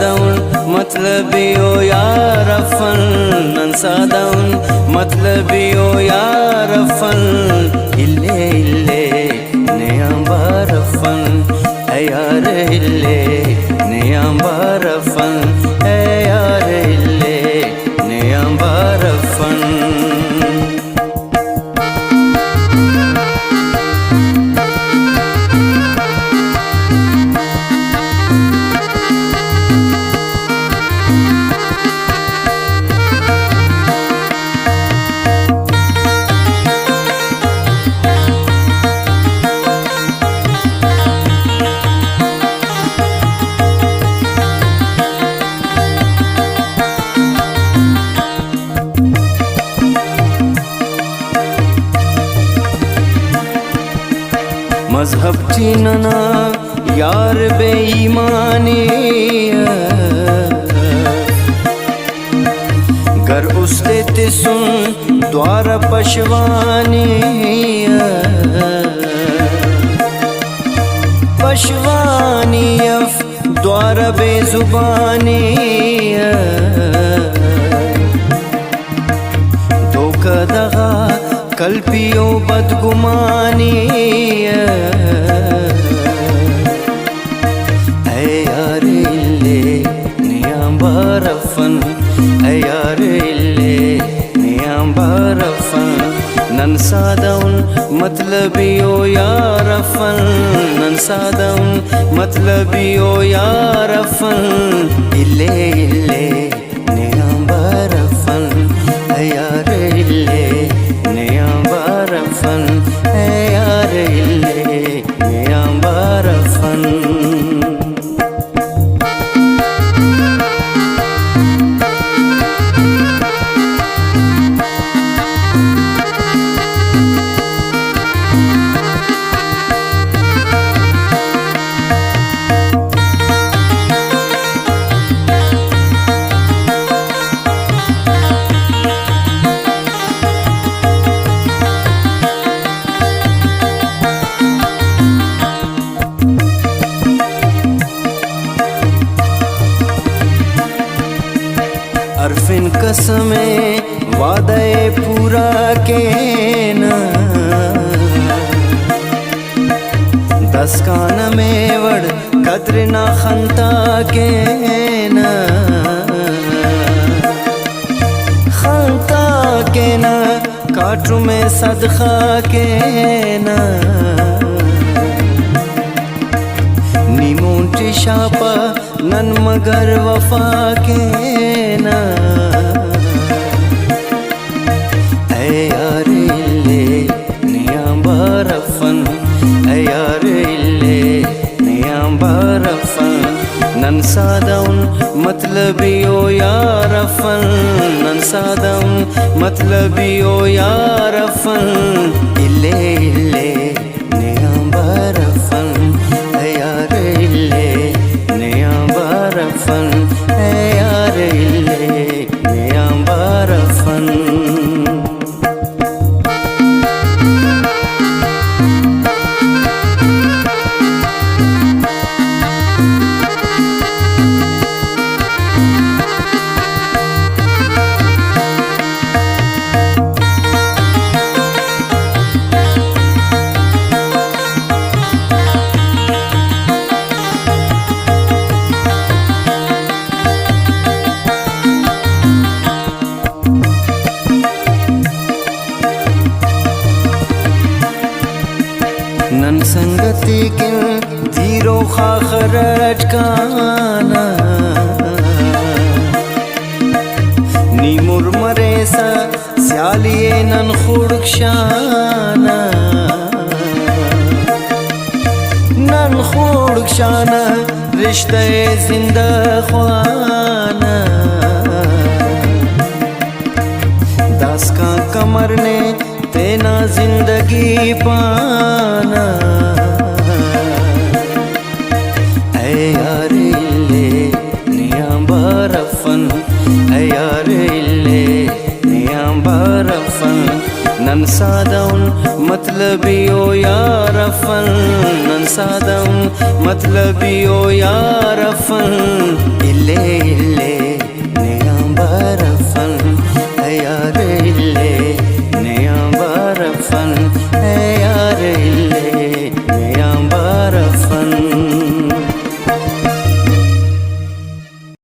ಸಾದವನ್ ಮತ್ಲಬಿಯೋ ಯಾರಫನ್ ನನ್ ಸಾದವನ್ ಮತ್ಲಬಿಯೋ ಯಾರಫನ್ ಇಲ್ಲೇ ಇಲ್ಲೇ ನೇಯಾಂಬಾರಫನ್ ಯಾರ ಇಲ್ಲೇ ನೇಯಾಂಬಾರಫನ್ ಯಾರ ಇಲ್ಲೇ ನೇಯಾಂಬಾರಫನ್ मजहब चीनना यार बेईमानी गर उसते ते सुन द्वार पशवानी पशवानी अफ द्वार बेजुबानी धोखा दगा कल्पियो बदगुमानी यार इल्ले नियांबारफन यार इल्ले नियांबारफन नन सादवन मतलबियो यारफन नन सादवन मतलबियो यारफन इल्ले इल्ले नियांबारफन यार इल्ले ನೇಯಾಂಬಾರಫನ್ ಯಾರ ಇಲ್ಲೇ ನೇಯಾಂಬಾರಫನ್ अरफिन कसमे वादे पूरा के न दस कान में वड़ कद्र ना खंता के न खंता के न काटू में सदखा के न निमोटी शापा नन मगर वफा के ना यार इल्ले नियांबारफन यार इल्ले नियांबारफन नन सादवन मतलबियो यारफन नन सादवन मतलबियो यारफन इल्ले इल्ले नियांबारफन यार इल्ले ನೇಯಾಂಬಾರಫನ್ ಯಾರ ಇಲ್ಲೇ ನೇಯಾಂಬಾರಫನ್ नन संगति के धीरो खाखरट काना नी मुरमरे सा स्यालिए नन खुड़क्षाना नन खुड़क्षाना रिश्ते जिंदा ख्वाना दास का कमर ने तेना जिंदगी पाना यार इल्ले नियांबारफन यार इल्ले नियांबारफन नन सादवन ಮತ್ಲಬಿಯೋ ಯಾರಫನ್ ನನ್ ಸಾದಂ ಮತ್ಲಬಿಯೋ ಯಾರಫನ್ ಇಲ್ಲೇ ಇಲ್ಲೇ ನೇ ಅಂಬರಫನ್